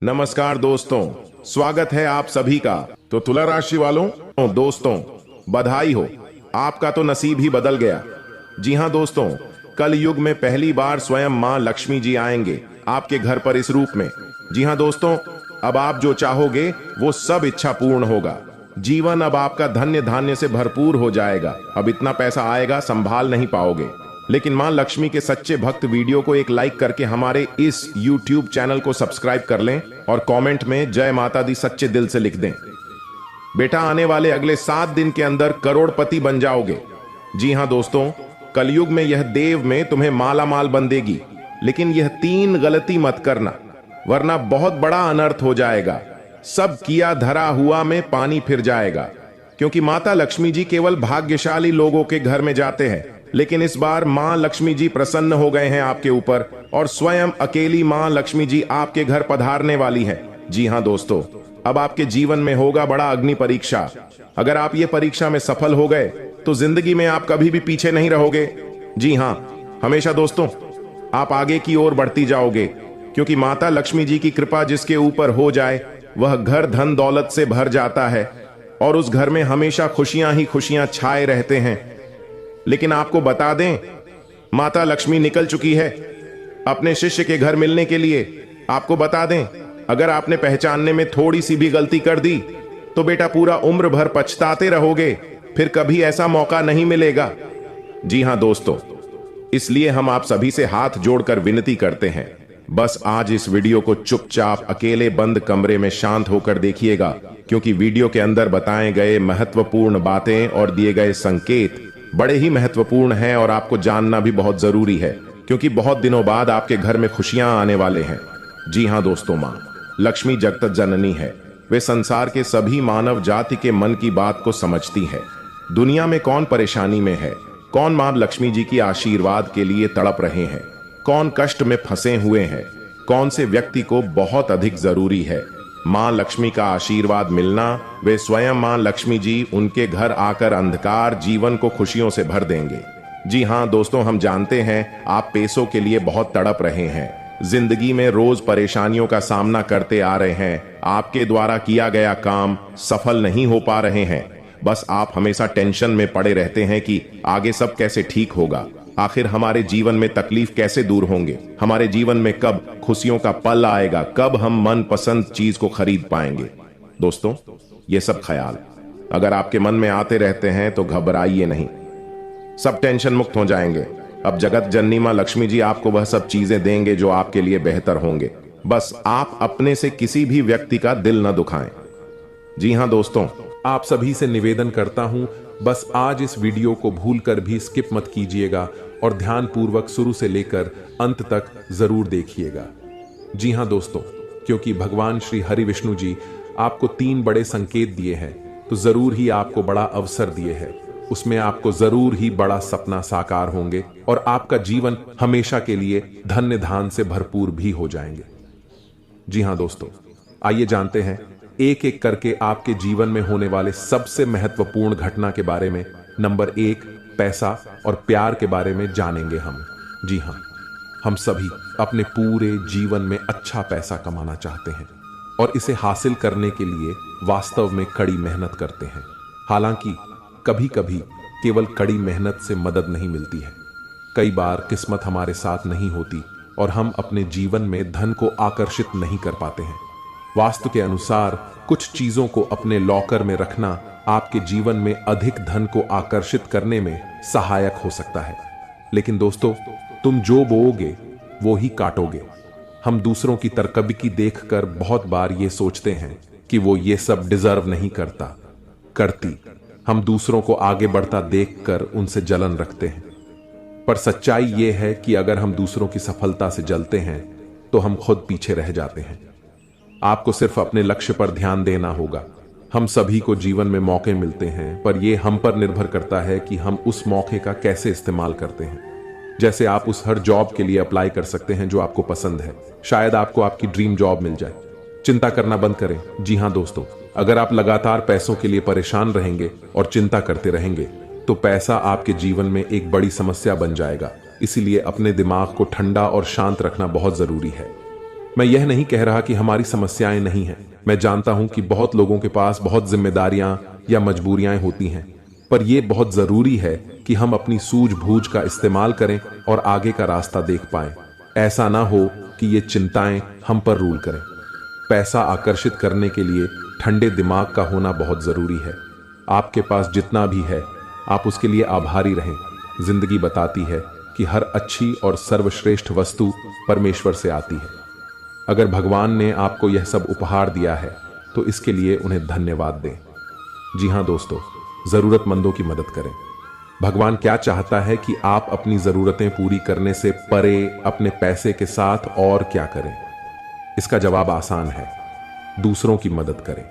नमस्कार दोस्तों, स्वागत है आप सभी का। तो तुला राशि वालों, दोस्तों बधाई हो, आपका तो नसीब ही बदल गया। जी हाँ दोस्तों, कल युग में पहली बार स्वयं मां लक्ष्मी जी आएंगे आपके घर पर इस रूप में। जी हाँ दोस्तों, अब आप जो चाहोगे वो सब इच्छा पूर्ण होगा। जीवन अब आपका धन्य धान्य से भरपूर हो जाएगा। अब इतना पैसा आएगा संभाल नहीं पाओगे। लेकिन मां लक्ष्मी के सच्चे भक्त वीडियो को एक लाइक करके हमारे इस YouTube चैनल को सब्सक्राइब कर लें और कमेंट में जय माता दी सच्चे दिल से लिख दें। बेटा, आने वाले अगले 7 दिन के अंदर करोड़पति बन जाओगे। जी हां दोस्तों, कलयुग में यह देव में तुम्हें माला माल बन देगी। लेकिन यह 3 गलती मत करना, वरना बहुत बड़ा अनर्थ हो जाएगा। सब किया धरा हुआ में पानी फिर जाएगा। क्योंकि माता लक्ष्मी जी केवल भाग्यशाली लोगों के घर में जाते हैं, लेकिन इस बार मां लक्ष्मी जी प्रसन्न हो गए हैं आपके ऊपर और स्वयं अकेली मां लक्ष्मी जी आपके घर पधारने वाली है। जी हां दोस्तों, अब आपके जीवन में होगा बड़ा अग्नि परीक्षा। अगर आप ये परीक्षा में सफल हो गए तो जिंदगी में आप कभी भी पीछे नहीं रहोगे। जी हां, हमेशा दोस्तों आप आगे की ओर बढ़ती जाओगे। क्योंकि माता लक्ष्मी जी की कृपा जिसके ऊपर हो जाए वह घर धन दौलत से भर जाता है और उस घर में हमेशा खुशियां ही खुशियां छाए रहते हैं। लेकिन आपको बता दें, माता लक्ष्मी निकल चुकी है अपने शिष्य के घर मिलने के लिए। आपको बता दें, अगर आपने पहचानने में थोड़ी सी भी गलती कर दी तो बेटा पूरा उम्र भर पछताते रहोगे, फिर कभी ऐसा मौका नहीं मिलेगा। जी हां दोस्तों, इसलिए हम आप सभी से हाथ जोड़कर विनती करते हैं, बस आज इस वीडियो को चुपचाप अकेले बंद कमरे में शांत होकर देखिएगा। क्योंकि वीडियो के अंदर बताए गए महत्वपूर्ण बातें और दिए गए संकेत बड़े ही महत्वपूर्ण हैं और आपको जानना भी बहुत जरूरी है। क्योंकि बहुत दिनों बाद आपके घर में खुशियां आने वाले हैं। जी हां दोस्तों, मां लक्ष्मी जगत जननी है। वे संसार के सभी मानव जाति के मन की बात को समझती है। दुनिया में कौन परेशानी में है, कौन मां लक्ष्मी जी की आशीर्वाद के लिए तड़प रहे हैं, कौन कष्ट में फंसे हुए हैं, कौन से व्यक्ति को बहुत अधिक जरूरी है मां लक्ष्मी का आशीर्वाद मिलना, वे स्वयं मां लक्ष्मी जी उनके घर आकर अंधकार जीवन को खुशियों से भर देंगे। जी हां दोस्तों, हम जानते हैं आप पैसों के लिए बहुत तड़प रहे हैं, जिंदगी में रोज परेशानियों का सामना करते आ रहे हैं। आपके द्वारा किया गया काम सफल नहीं हो पा रहे हैं। बस आप हमेशा टेंशन में पड़े रहते हैं कि आगे सब कैसे ठीक होगा, आखिर हमारे जीवन में तकलीफ कैसे दूर होंगे, हमारे जीवन में कब खुशियों का पल आएगा, कब हम मनपसंद चीज को खरीद पाएंगे। दोस्तों, ये सब ख्याल अगर आपके मन में आते रहते हैं तो घबराइए नहीं, सब टेंशन मुक्त हो जाएंगे। अब जगत जननी मां लक्ष्मी जी आपको वह सब चीजें देंगे जो आपके लिए बेहतर होंगे। बस आप अपने से किसी भी व्यक्ति का दिल न दुखाएं। जी हां दोस्तों, आप सभी से निवेदन करता हूं, बस आज इस वीडियो को भूलकर भी स्किप मत कीजिएगा और ध्यानपूर्वक शुरू से लेकर अंत तक जरूर देखिएगा। जी हां दोस्तों, क्योंकि भगवान श्री हरि विष्णु जी आपको 3 बड़े संकेत दिए हैं, तो जरूर ही आपको बड़ा अवसर दिए हैं। उसमें आपको जरूर ही बड़ा सपना साकार होंगे और आपका जीवन हमेशा के लिए धन्य धान से भरपूर भी हो जाएंगे। जी हां दोस्तों, आइए जानते हैं एक एक करके आपके जीवन में होने वाले सबसे महत्वपूर्ण घटना के बारे में। नंबर 1, पैसा और प्यार के बारे में जानेंगे हम। जी हां, हम सभी अपने पूरे जीवन में अच्छा पैसा कमाना चाहते हैं और इसे हासिल करने के लिए वास्तव में कड़ी मेहनत करते हैं। हालांकि कभी कभी केवल कड़ी मेहनत से मदद नहीं मिलती है। कई बार किस्मत हमारे साथ नहीं होती और हम अपने जीवन में धन को आकर्षित नहीं कर पाते हैं। वास्तु के अनुसार कुछ चीजों को अपने लॉकर में रखना आपके जीवन में अधिक धन को आकर्षित करने में सहायक हो सकता है। लेकिन दोस्तों, तुम जो बोओगे वो ही काटोगे। हम दूसरों की तरक्की देखकर बहुत बार ये सोचते हैं कि वो ये सब डिजर्व नहीं करती। हम दूसरों को आगे बढ़ता देखकर उनसे जलन रखते हैं। पर सच्चाई ये है कि अगर हम दूसरों की सफलता से जलते हैं तो हम खुद पीछे रह जाते हैं। आपको सिर्फ अपने लक्ष्य पर ध्यान देना होगा। हम सभी को जीवन में मौके मिलते हैं, पर यह हम पर निर्भर करता है कि हम उस मौके का कैसे इस्तेमाल करते हैं। जैसे आप उस हर जॉब के लिए अप्लाई कर सकते हैं जो आपको पसंद है। शायद आपको आपकी ड्रीम जॉब मिल जाए। चिंता करना बंद करें। जी हां दोस्तों, अगर आप लगातार पैसों के लिए परेशान रहेंगे और चिंता करते रहेंगे तो पैसा आपके जीवन में एक बड़ी समस्या बन जाएगा। इसीलिए अपने दिमाग को ठंडा और शांत रखना बहुत जरूरी है। मैं यह नहीं कह रहा कि हमारी समस्याएं नहीं हैं। मैं जानता हूं कि बहुत लोगों के पास बहुत जिम्मेदारियां या मजबूरियां होती हैं, पर यह बहुत जरूरी है कि हम अपनी सूझबूझ का इस्तेमाल करें और आगे का रास्ता देख पाएं। ऐसा ना हो कि ये चिंताएं हम पर रूल करें। पैसा आकर्षित करने के लिए ठंडे दिमाग का होना बहुत जरूरी है। आपके पास जितना भी है, आप उसके लिए आभारी रहें। जिंदगी बताती है कि हर अच्छी और सर्वश्रेष्ठ वस्तु परमेश्वर से आती है। अगर भगवान ने आपको यह सब उपहार दिया है तो इसके लिए उन्हें धन्यवाद दें। जी हां दोस्तों, जरूरतमंदों की मदद करें। भगवान क्या चाहता है कि आप अपनी जरूरतें पूरी करने से परे अपने पैसे के साथ और क्या करें? इसका जवाब आसान है, दूसरों की मदद करें।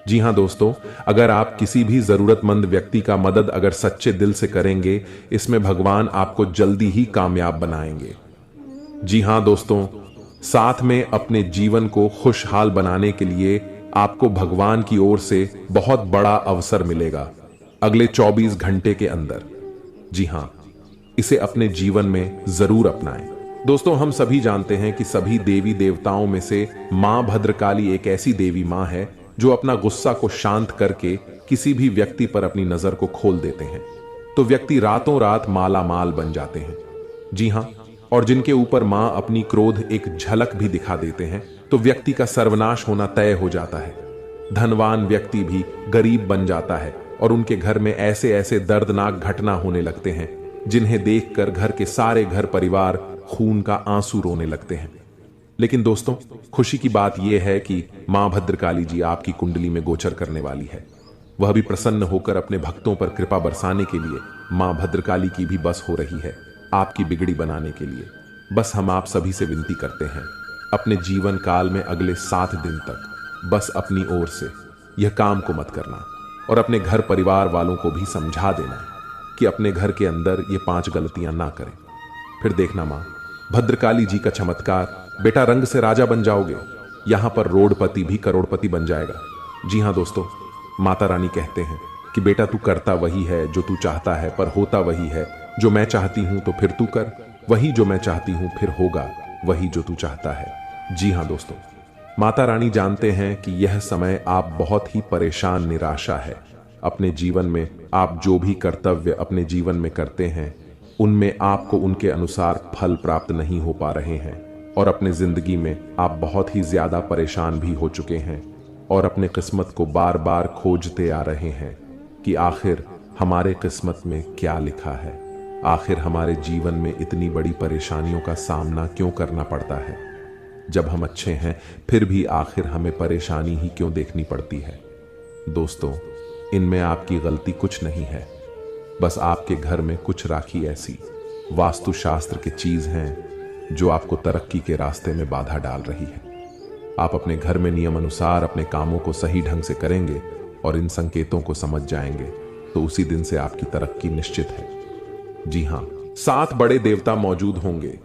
जी हां दोस्तों, अगर आप किसी भी जरूरतमंद व्यक्ति का मदद अगर सच्चे दिल से करेंगे, इसमें भगवान आपको जल्दी ही कामयाब बनाएंगे। जी हां दोस्तों, साथ में अपने जीवन को खुशहाल बनाने के लिए आपको भगवान की ओर से बहुत बड़ा अवसर मिलेगा अगले 24 घंटे के अंदर। जी हां, इसे अपने जीवन में जरूर अपनाएं। दोस्तों, हम सभी जानते हैं कि सभी देवी देवताओं में से मां भद्रकाली एक ऐसी देवी मां है जो अपना गुस्सा को शांत करके किसी भी व्यक्ति पर अपनी नजर को खोल देते हैं तो व्यक्ति रातों रात माला माल बन जाते हैं। जी हां, और जिनके ऊपर मां अपनी क्रोध एक झलक भी दिखा देते हैं तो व्यक्ति का सर्वनाश होना तय हो जाता है। धनवान व्यक्ति भी गरीब बन जाता है और उनके घर में ऐसे ऐसे दर्दनाक घटना होने लगते हैं जिन्हें देखकर घर के सारे घर परिवार खून का आंसू रोने लगते हैं। लेकिन दोस्तों, खुशी की बात यह है कि मां भद्रकाली जी आपकी कुंडली में गोचर करने वाली है। वह भी प्रसन्न होकर अपने भक्तों पर कृपा बरसाने के लिए मां भद्रकाली की भी बस हो रही है आपकी बिगड़ी बनाने के लिए। बस हम आप सभी से विनती करते हैं, अपने जीवन काल में अगले 7 दिन तक बस अपनी ओर से यह काम को मत करना और अपने घर परिवार वालों को भी समझा देना कि अपने घर के अंदर ये 5 गलतियां ना करें। फिर देखना मां भद्रकाली जी का चमत्कार, बेटा रंग से राजा बन जाओगे। यहां पर रोडपति भी करोड़पति बन जाएगा। जी हां दोस्तों, माता रानी कहते हैं कि बेटा तू करता वही है जो तू चाहता है, पर होता वही है जो मैं चाहती हूं, तो फिर तू कर वही जो मैं चाहती हूं, फिर होगा वही जो तू चाहता है। जी हां दोस्तों, माता रानी जानते हैं कि यह समय आप बहुत ही परेशान निराशा है। अपने जीवन में आप जो भी कर्तव्य अपने जीवन में करते हैं उनमें आपको उनके अनुसार फल प्राप्त नहीं हो पा रहे हैं और अपने जिंदगी में आप बहुत ही ज्यादा परेशान भी हो चुके हैं और अपने किस्मत को बार बार खोजते आ रहे हैं कि आखिर हमारे किस्मत में क्या लिखा है। आखिर हमारे जीवन में इतनी बड़ी परेशानियों का सामना क्यों करना पड़ता है? जब हम अच्छे हैं फिर भी आखिर हमें परेशानी ही क्यों देखनी पड़ती है? दोस्तों, इनमें आपकी गलती कुछ नहीं है, बस आपके घर में कुछ राखी ऐसी वास्तुशास्त्र की चीज हैं जो आपको तरक्की के रास्ते में बाधा डाल रही है। आप अपने घर में नियम अनुसार अपने कामों को सही ढंग से करेंगे और इन संकेतों को समझ जाएंगे तो उसी दिन से आपकी तरक्की निश्चित है। जी हां, 7 बड़े देवता मौजूद होंगे।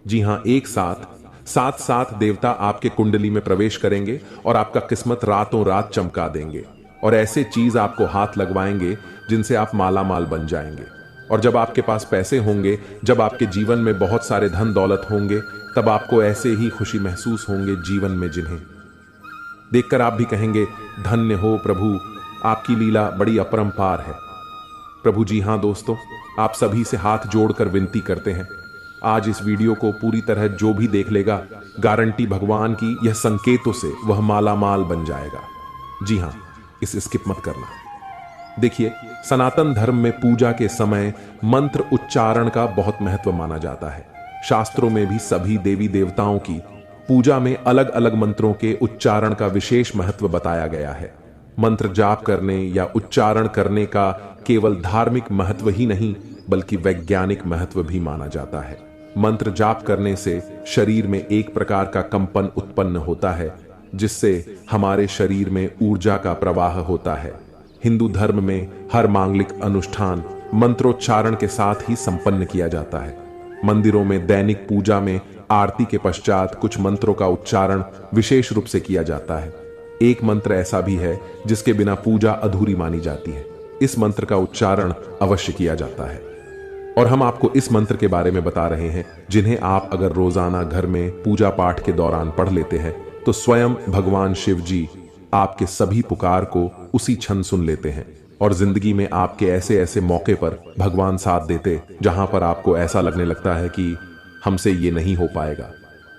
जी हां, एक साथ 7 देवता आपके कुंडली में प्रवेश करेंगे और आपका किस्मत रातों रात चमका देंगे और ऐसे चीज आपको हाथ लगवाएंगे जिनसे आप माला माल बन जाएंगे। और जब आपके पास पैसे होंगे, जब आपके जीवन में बहुत सारे धन दौलत होंगे, तब आपको ऐसे ही खुशी महसूस होंगे जीवन में जिन्हें देखकर आप भी कहेंगे, धन्य हो प्रभु, आपकी लीला बड़ी अपरंपार है। प्रभु जी हां दोस्तों, आप सभी से हाथ जोड़कर विनती करते हैं, आज इस वीडियो को पूरी तरह जो भी देख लेगा, गारंटी भगवान की यह संकेतों से वह माला माल बन जाएगा। जी हां, इसे स्किप मत करना। देखिए, सनातन धर्म में पूजा के समय मंत्र उच्चारण का बहुत महत्व माना जाता है। शास्त्रों में भी सभी देवी देवताओं की पूजा में अलग अलग मंत्रों के उच्चारण का विशेष महत्व बताया गया है। मंत्र जाप करने या उच्चारण करने का केवल धार्मिक महत्व ही नहीं बल्कि वैज्ञानिक महत्व भी माना जाता है। मंत्र जाप करने से शरीर में एक प्रकार का कंपन उत्पन्न होता है जिससे हमारे शरीर में ऊर्जा का प्रवाह होता है। हिंदू धर्म में हर मांगलिक अनुष्ठान मंत्रोच्चारण के साथ ही संपन्न किया जाता है। मंदिरों में दैनिक पूजा में आरती के पश्चात कुछ मंत्रों का उच्चारण विशेष रूप से किया जाता है। एक मंत्र ऐसा भी है जिसके बिना पूजा अधूरी मानी जाती है। इस मंत्र का उच्चारण अवश्य किया जाता है। और हम आपको इस मंत्र के बारे में बता रहे हैं जिन्हें आप अगर रोजाना घर में पूजा पाठ के दौरान पढ़ लेते हैं तो स्वयं भगवान शिव जी आपके सभी पुकार को उसी क्षण सुन लेते हैं और जिंदगी में आपके ऐसे ऐसे मौके पर भगवान साथ देते जहां पर आपको ऐसा लगने लगता है कि हमसे ये नहीं हो पाएगा,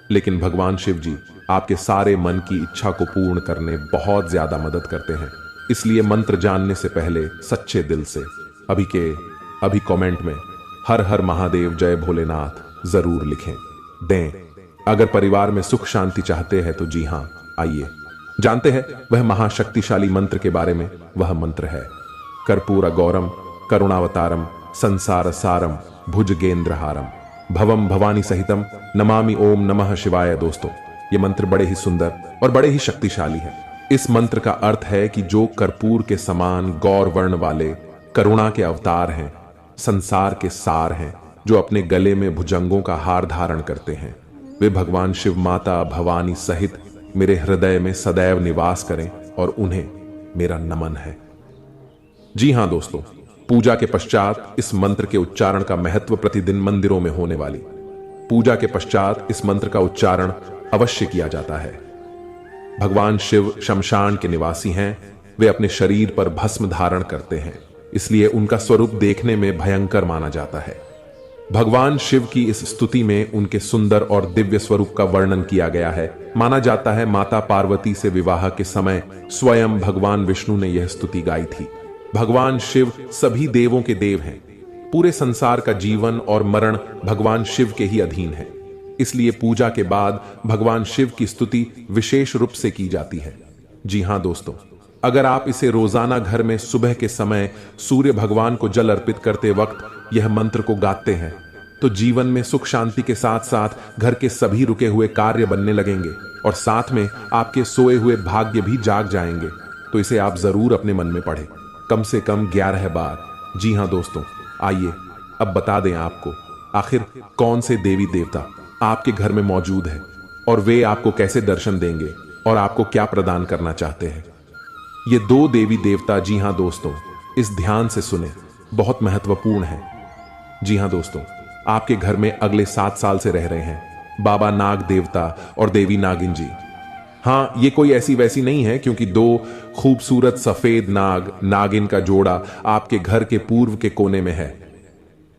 लेकिन भगवान शिव जी आपके सारे मन की इच्छा को पूर्ण करने बहुत ज्यादा मदद करते हैं। इसलिए मंत्र जानने से पहले सच्चे दिल से अभी कमेंट में हर हर महादेव जय भोलेनाथ जरूर लिखें दें। अगर परिवार में सुख शांति चाहते हैं तो जी हां, आइए जानते हैं वह महाशक्तिशाली मंत्र के बारे में। वह मंत्र है कर्पूर गौरम करुणावतारम संसार सारम भुजगेंद्रहारम भवम भवानी सहितम नमामि ओम नमः शिवाय। दोस्तों, ये मंत्र बड़े ही सुंदर और बड़े ही शक्तिशाली है। इस मंत्र का अर्थ है कि जो कर्पूर के समान गौर वर्ण वाले करुणा के अवतार हैं, संसार के सार हैं, जो अपने गले में भुजंगों का हार धारण करते हैं, वे भगवान शिव माता भवानी सहित मेरे हृदय में सदैव निवास करें और उन्हें मेरा नमन है। जी हां दोस्तों, पूजा के पश्चात इस मंत्र के उच्चारण का महत्व प्रतिदिन मंदिरों में होने वाली पूजा के पश्चात इस मंत्र का उच्चारण अवश्य किया जाता है। भगवान शिव शमशान के निवासी हैं, वे अपने शरीर पर भस्म धारण करते हैं, इसलिए उनका स्वरूप देखने में भयंकर माना जाता है। भगवान शिव की इस स्तुति में उनके सुंदर और दिव्य स्वरूप का वर्णन किया गया है। माना जाता है माता पार्वती से विवाह के समय स्वयं भगवान विष्णु ने यह स्तुति गाई थी। भगवान शिव सभी देवों के देव हैं। पूरे संसार का जीवन और मरण भगवान शिव के ही अधीन है, इसलिए पूजा के बाद भगवान शिव की स्तुति विशेष रूप से की जाती है। जी हां दोस्तों, अगर आप इसे रोजाना घर में सुबह के समय सूर्य भगवान को जल अर्पित करते वक्त यह मंत्र को गाते हैं तो जीवन में सुख शांति के साथ साथ घर के सभी रुके हुए कार्य बनने लगेंगे और साथ में आपके सोए हुए भाग्य भी जाग जाएंगे। तो इसे आप जरूर अपने मन में पढ़ें, कम से कम 11 बार। जी हां दोस्तों, आइए अब बता दें आपको आखिर कौन से देवी देवता आपके घर में मौजूद है और वे आपको कैसे दर्शन देंगे और आपको क्या प्रदान करना चाहते हैं। ये 2 देवी देवता, जी हां दोस्तों, इस ध्यान से सुने, बहुत महत्वपूर्ण है। जी हां दोस्तों, आपके घर में अगले 7 साल से रह रहे हैं बाबा नाग देवता और देवी नागिन जी। हां, ये कोई ऐसी वैसी नहीं है, क्योंकि 2 खूबसूरत सफेद नाग नागिन का जोड़ा आपके घर के पूर्व के कोने में है।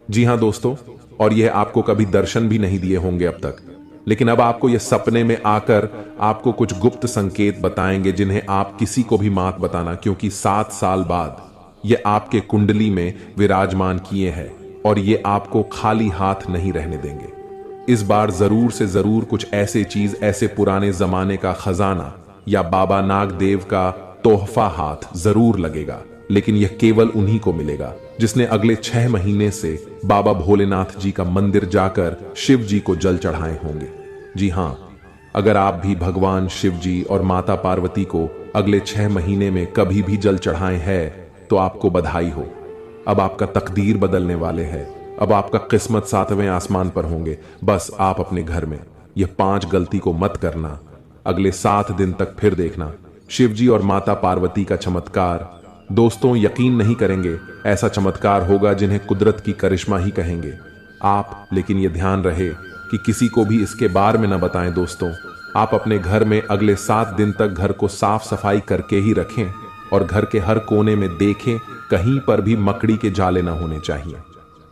जी हां दोस्तों, और यह आपको कभी दर्शन भी नहीं दिए होंगे अब तक, लेकिन अब आपको यह सपने में आकर आपको कुछ गुप्त संकेत बताएंगे जिन्हें आप किसी को भी मत बताना, क्योंकि 7 साल बाद ये आपके कुंडली में विराजमान किए हैं और ये आपको खाली हाथ नहीं रहने देंगे। इस बार जरूर से जरूर कुछ ऐसे चीज, ऐसे पुराने जमाने का खजाना या बाबा नाग देव का तोहफा हाथ जरूर लगेगा, लेकिन यह केवल उन्हीं को मिलेगा जिसने अगले 6 महीने से बाबा भोलेनाथ जी का मंदिर जाकर शिव जी को जल चढ़ाए होंगे। जी हां, अगर आप भी भगवान शिव जी और माता पार्वती को अगले 6 महीने में कभी भी जल चढ़ाए हैं तो आपको बधाई हो। अब आपका तकदीर बदलने वाले हैं, अब आपका किस्मत 7वें आसमान पर होंगे। बस आप अपने घर में यह 5 गलती को मत करना, अगले 7 दिन तक फिर देखना शिव जी और माता पार्वती का चमत्कार। दोस्तों, यकीन नहीं करेंगे, ऐसा चमत्कार होगा जिन्हें कुदरत की करिश्मा ही कहेंगे आप। लेकिन यह ध्यान रहे कि किसी को भी इसके बारे में न बताएं। दोस्तों, आप अपने घर में अगले 7 दिन तक घर को साफ सफाई करके ही रखें और घर के हर कोने में देखें, कहीं पर भी मकड़ी के जाले ना होने चाहिए।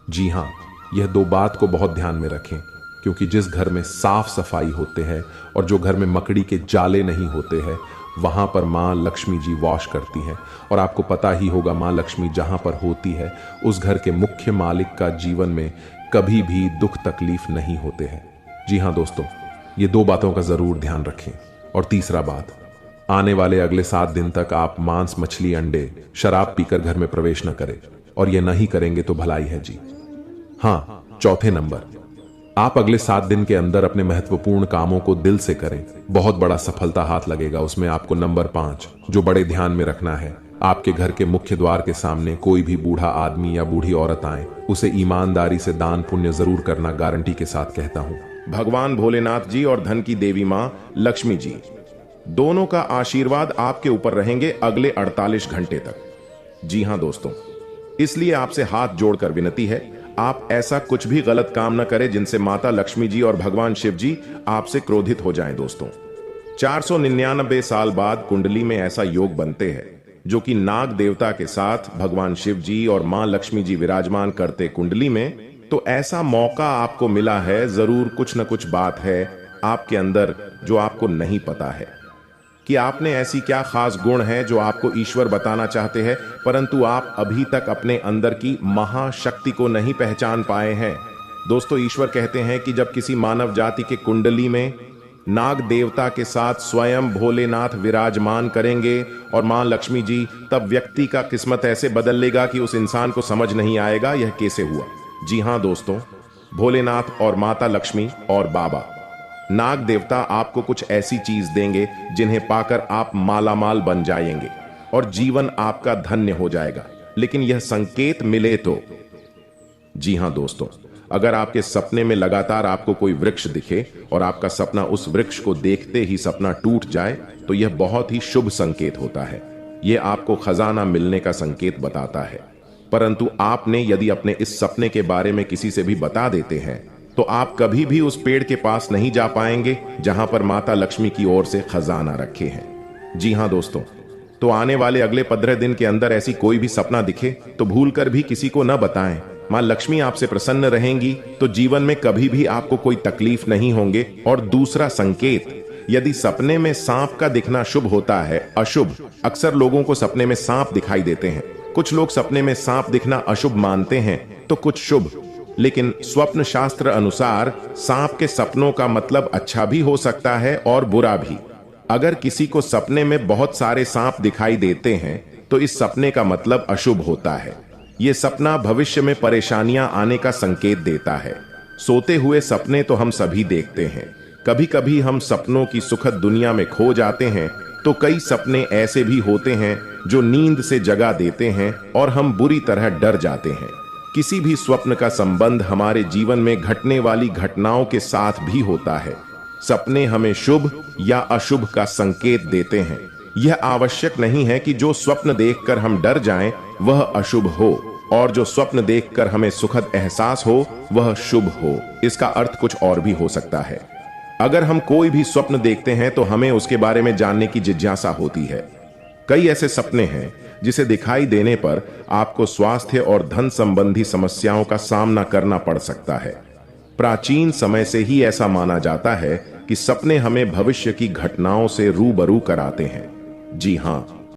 जी हां, यह 2 बात को बहुत ध्यान में रखें, क्योंकि जिस घर में साफ सफाई होते हैं और जो घर में मकड़ी के जाले नहीं होते हैं, वहां पर मां लक्ष्मी जी वास करती हैं। और आपको पता ही होगा, मां लक्ष्मी जहां पर होती है उस घर के मुख्य मालिक का जीवन में कभी भी दुख तकलीफ नहीं होते हैं। जी हां दोस्तों, ये 2 बातों का जरूर ध्यान रखें। और तीसरा बात, आने वाले अगले 7 दिन तक आप मांस, मछली, अंडे, शराब पीकर घर में प्रवेश न करें, और यह नहीं करेंगे तो भलाई है जी। हां, चौथे नंबर, आप अगले 7 दिन के अंदर अपने महत्वपूर्ण कामों को दिल से करें, बहुत बड़ा सफलता हाथ लगेगा। उसमें आपको नंबर 5 जो बड़े ध्यान में रखना है, आपके घर के मुख्य द्वार के सामने कोई भी बूढ़ा आदमी या बूढ़ी औरत आए, उसे ईमानदारी से दान पुण्य जरूर करना, गारंटी के साथ कहता हूं। भगवान भोलेनाथ जी और धन की देवी मां लक्ष्मी जी दोनों का आशीर्वाद आपके ऊपर रहेंगे अगले 48 घंटे तक। जी हां दोस्तों, इसलिए आपसे हाथ जोड़कर विनती है, आप ऐसा कुछ भी गलत काम न करें जिनसे माता लक्ष्मी जी और भगवान शिव जी आपसे क्रोधित हो जाएं। दोस्तों, 499 साल बाद कुंडली में ऐसा योग बनते हैं जो कि नाग देवता के साथ भगवान शिव जी और मां लक्ष्मी जी विराजमान करते कुंडली में, तो ऐसा मौका आपको मिला है। जरूर कुछ न कुछ बात है आपके अंदर जो आपको नहीं पता है कि आपने ऐसी क्या खास गुण है जो आपको ईश्वर बताना चाहते हैं, परंतु आप अभी तक अपने अंदर की महाशक्ति को नहीं पहचान पाए हैं। दोस्तों, ईश्वर कहते हैं कि जब किसी मानव जाति के कुंडली में नाग देवता के साथ स्वयं भोलेनाथ विराजमान करेंगे और मां लक्ष्मी जी, तब व्यक्ति का किस्मत ऐसे बदल लेगा कि उस इंसान को समझ नहीं आएगा यह कैसे हुआ। जी हां दोस्तों, भोलेनाथ और माता लक्ष्मी और बाबा नाग देवता आपको कुछ ऐसी चीज देंगे जिन्हें पाकर आप मालामाल बन जाएंगे और जीवन आपका धन्य हो जाएगा, लेकिन यह संकेत मिले तो। जी हां दोस्तों, अगर आपके सपने में लगातार आपको कोई वृक्ष दिखे और आपका सपना उस वृक्ष को देखते ही सपना टूट जाए, तो यह बहुत ही शुभ संकेत होता है। यह आपको खजाना मिलने का संकेत बताता है। परंतु आपने यदि अपने इस सपने के बारे में किसी से भी बता देते हैं, तो आप कभी भी उस पेड़ के पास नहीं जा पाएंगे जहां पर माता लक्ष्मी की ओर से खजाना रखे हैं। जी हां दोस्तों, तो आने वाले अगले 15 दिन के अंदर ऐसी कोई भी सपना दिखे तो भूल कर भी किसी को न बताएं। मां लक्ष्मी आपसे प्रसन्न रहेंगी तो जीवन में कभी भी आपको कोई तकलीफ नहीं होंगे। और दूसरा संकेत, यदि सपने में सांप का दिखना शुभ होता है, अशुभ, अक्सर लोगों को सपने में सांप दिखाई देते हैं। कुछ लोग सपने में सांप दिखना अशुभ मानते हैं तो कुछ शुभ, लेकिन स्वप्न शास्त्र अनुसार सांप के सपनों का मतलब अच्छा भी हो सकता है और बुरा भी। अगर किसी को सपने में बहुत सारे सांप दिखाई देते हैं तो इस सपने का मतलब अशुभ होता है। यह सपना भविष्य में परेशानियां आने का संकेत देता है। सोते हुए सपने तो हम सभी देखते हैं। कभी कभी हम सपनों की सुखद दुनिया में खो जाते हैं, तो कई सपने ऐसे भी होते हैं जो नींद से जगा देते हैं और हम बुरी तरह डर जाते हैं। किसी भी स्वप्न का संबंध हमारे जीवन में घटने वाली घटनाओं के साथ भी होता है। सपने हमें शुभ या अशुभ का संकेत देते हैं। यह आवश्यक नहीं है कि जो स्वप्न देखकर हम डर जाएं वह अशुभ हो और जो स्वप्न देखकर हमें सुखद एहसास हो वह शुभ हो। इसका अर्थ कुछ और भी हो सकता है। अगर हम कोई भी स्वप्न देखते हैं तो हमें उसके बारे में जानने की जिज्ञासा होती है। कई ऐसे सपने हैं जिसे दिखाई देने पर आपको स्वास्थ्य और धन संबंधी समस्याओं का सामना करना पड़ सकता है। प्राचीन समय से ही ऐसा माना जाता है कि सपने हमें भविष्य की घटनाओं से रूबरू कराते हैं। जी हां,